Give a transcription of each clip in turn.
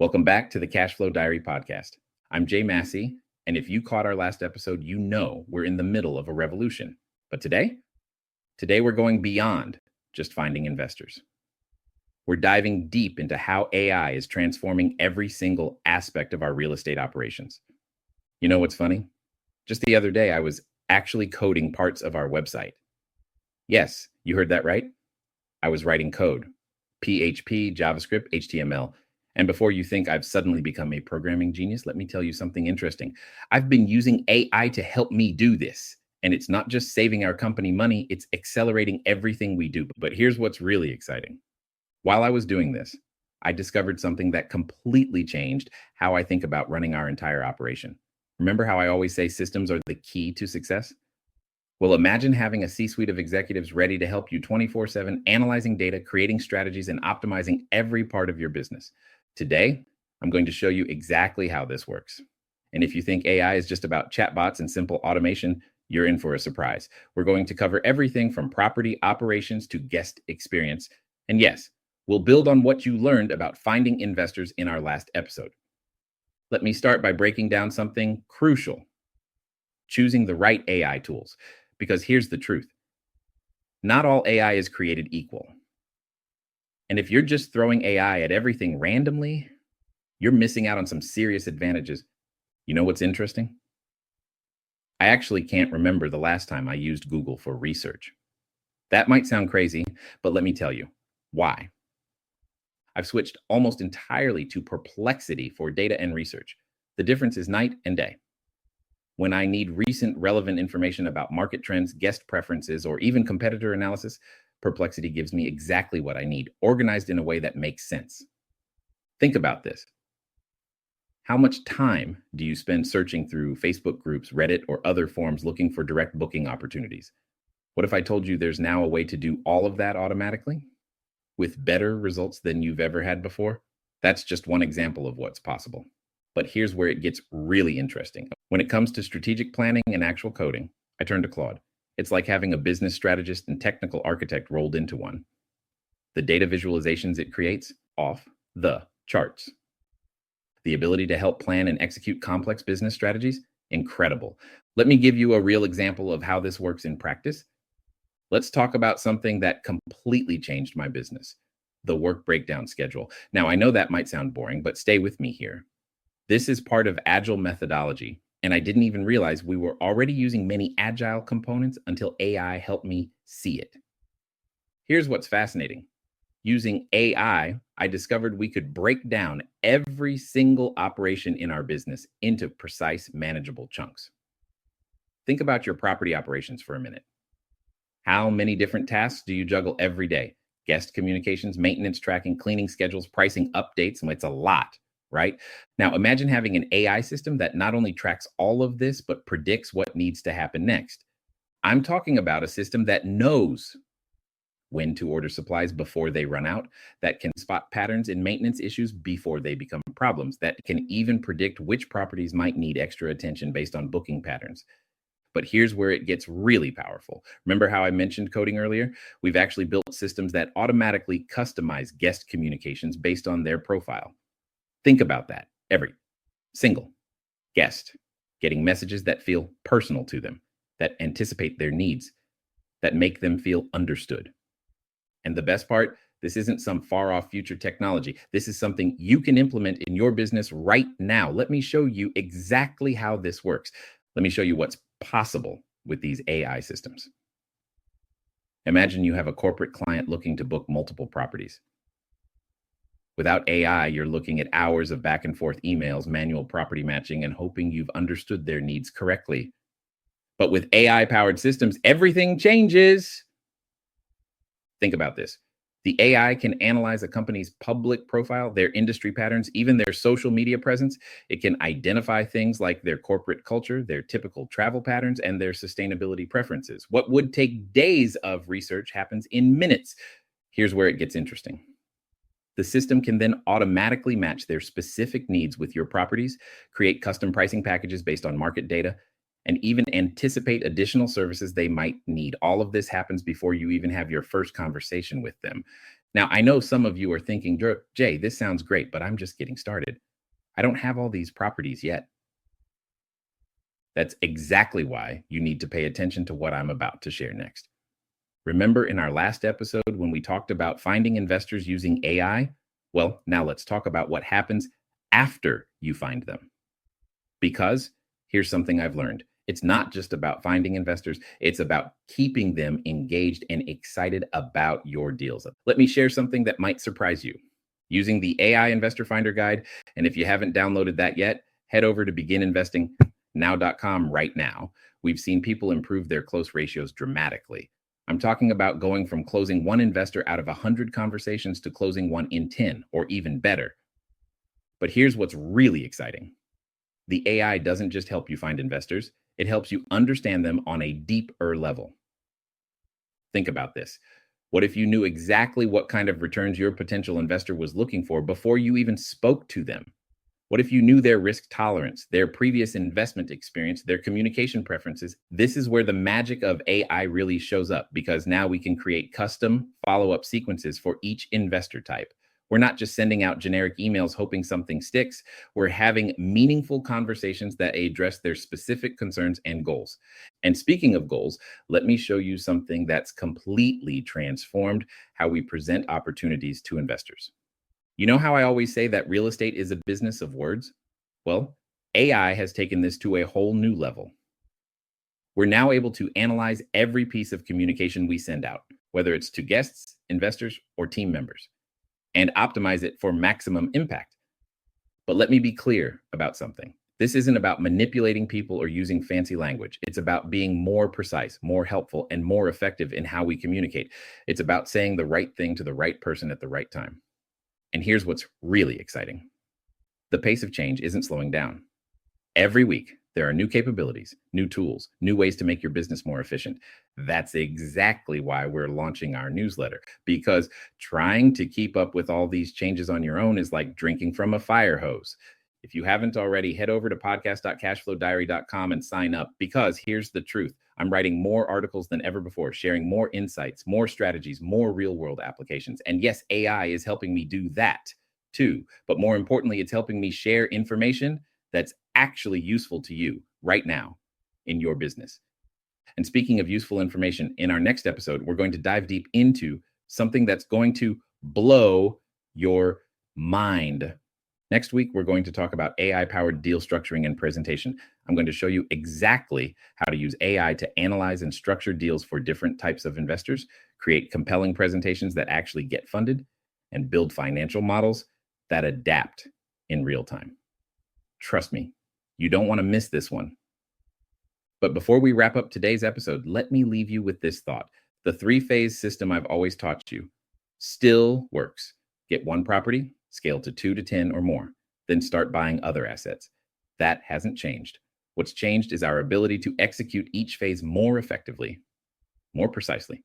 Welcome back to the CashFlowDiary podcast. I'm Jay Massey, and if you caught our last episode, you know we're in the middle of a revolution. But today we're going beyond just finding investors. We're diving deep into how AI is transforming every single aspect of our real estate operations. You know what's funny? Just the other day, I was actually coding parts of our website. Yes, you heard that right. I was writing code, PHP, JavaScript, HTML. And before you think I've suddenly become a programming genius, let me tell you something interesting. I've been using AI to help me do this. And it's not just saving our company money, it's accelerating everything we do. But here's what's really exciting. While I was doing this, I discovered something that completely changed how I think about running our entire operation. Remember how I always say systems are the key to success? Well, imagine having a C-suite of executives ready to help you 24/7, analyzing data, creating strategies, and optimizing every part of your business. Today, I'm going to show you exactly how this works. And if you think AI is just about chatbots and simple automation, you're in for a surprise. We're going to cover everything from property operations to guest experience. And yes, we'll build on what you learned about finding investors in our last episode. Let me start by breaking down something crucial: choosing the right AI tools. Because here's the truth. Not all AI is created equal. And if you're just throwing AI at everything randomly, you're missing out on some serious advantages. You know what's interesting? I actually can't remember the last time I used Google for research. That might sound crazy, but let me tell you why. I've switched almost entirely to Perplexity for data and research. The difference is night and day. When I need recent relevant information about market trends, guest preferences, or even competitor analysis, Perplexity gives me exactly what I need, organized in a way that makes sense. Think about this. How much time do you spend searching through Facebook groups, Reddit, or other forums looking for direct booking opportunities? What if I told you there's now a way to do all of that automatically with better results than you've ever had before? That's just one example of what's possible. But here's where it gets really interesting. When it comes to strategic planning and actual coding, I turn to Claude. It's like having a business strategist and technical architect rolled into one. The data visualizations it creates, off the charts. The ability to help plan and execute complex business strategies, incredible. Let me give you a real example of how this works in practice. Let's talk about something that completely changed my business: the work breakdown schedule. Now, I know that might sound boring, but stay with me here. This is part of agile methodology, and I didn't even realize we were already using many agile components until AI helped me see it. Here's what's fascinating. Using AI, I discovered we could break down every single operation in our business into precise, manageable chunks. Think about your property operations for a minute. How many different tasks do you juggle every day? Guest communications, maintenance tracking, cleaning schedules, pricing updates. It's a lot, right? Now, imagine having an AI system that not only tracks all of this, but predicts what needs to happen next. I'm talking about a system that knows when to order supplies before they run out, that can spot patterns in maintenance issues before they become problems, that can even predict which properties might need extra attention based on booking patterns. But here's where it gets really powerful. Remember how I mentioned coding earlier? We've actually built systems that automatically customize guest communications based on their profile. Think about that. Every single guest getting messages that feel personal to them, that anticipate their needs, that make them feel understood. And the best part, this isn't some far off future technology. This is something you can implement in your business right now. Let me show you exactly how this works. Let me show you what's possible with these AI systems. Imagine you have a corporate client looking to book multiple properties. Without AI, you're looking at hours of back and forth emails, manual property matching, and hoping you've understood their needs correctly. But with AI-powered systems, everything changes. Think about this. The AI can analyze a company's public profile, their industry patterns, even their social media presence. It can identify things like their corporate culture, their typical travel patterns, and their sustainability preferences. What would take days of research happens in minutes. Here's where it gets interesting. The system can then automatically match their specific needs with your properties, create custom pricing packages based on market data, and even anticipate additional services they might need. All of this happens before you even have your first conversation with them. Now, I know some of you are thinking, Jay, this sounds great, but I'm just getting started. I don't have all these properties yet. That's exactly why you need to pay attention to what I'm about to share next. Remember in our last episode when we talked about finding investors using AI? Well, now let's talk about what happens after you find them. Because here's something I've learned. It's not just about finding investors, it's about keeping them engaged and excited about your deals. Let me share something that might surprise you. Using the AI Investor Finder Guide, and if you haven't downloaded that yet, head over to begininvestingnow.com right now. We've seen people improve their close ratios dramatically. I'm talking about going from closing one investor out of 100 conversations to closing one in 10 or even better. But here's what's really exciting. The AI doesn't just help you find investors, it helps you understand them on a deeper level. Think about this. What if you knew exactly what kind of returns your potential investor was looking for before you even spoke to them? What if you knew their risk tolerance, their previous investment experience, their communication preferences? This is where the magic of AI really shows up, because now we can create custom follow-up sequences for each investor type. We're not just sending out generic emails hoping something sticks. We're having meaningful conversations that address their specific concerns and goals. And speaking of goals, let me show you something that's completely transformed how we present opportunities to investors. You know how I always say that real estate is a business of words? Well, AI has taken this to a whole new level. We're now able to analyze every piece of communication we send out, whether it's to guests, investors, or team members, and optimize it for maximum impact. But let me be clear about something. This isn't about manipulating people or using fancy language. It's about being more precise, more helpful, and more effective in how we communicate. It's about saying the right thing to the right person at the right time. And here's what's really exciting. The pace of change isn't slowing down. Every week, there are new capabilities, new tools, new ways to make your business more efficient. That's exactly why we're launching our newsletter, because trying to keep up with all these changes on your own is like drinking from a fire hose. If you haven't already, head over to podcast.cashflowdiary.com and sign up, because here's the truth. I'm writing more articles than ever before, sharing more insights, more strategies, more real-world applications. And yes, AI is helping me do that too. But more importantly, it's helping me share information that's actually useful to you right now in your business. And speaking of useful information, in our next episode, we're going to dive deep into something that's going to blow your mind. Next week, we're going to talk about AI-powered deal structuring and presentation. I'm going to show you exactly how to use AI to analyze and structure deals for different types of investors, create compelling presentations that actually get funded, and build financial models that adapt in real time. Trust me, you don't want to miss this one. But before we wrap up today's episode, let me leave you with this thought. The 3-phase system I've always taught you still works. Get one property, scale to 2 to 10 or more, then start buying other assets. That hasn't changed. What's changed is our ability to execute each phase more effectively, more precisely,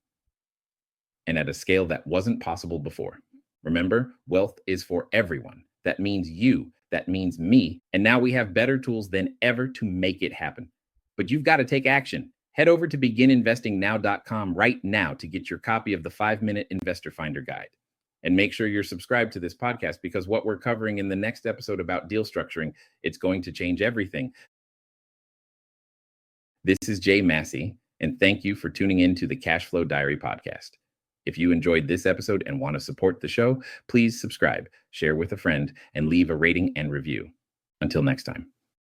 and at a scale that wasn't possible before. Remember, wealth is for everyone. That means you. That means me. And now we have better tools than ever to make it happen. But you've got to take action. Head over to begininvestingnow.com right now to get your copy of the 5-Minute Investor Finder Guide. And make sure you're subscribed to this podcast, because what we're covering in the next episode about deal structuring, it's going to change everything. This is Jay Massey, and thank you for tuning in to the Cashflow Diary podcast. If you enjoyed this episode and want to support the show, please subscribe, share with a friend, and leave a rating and review. Until next time.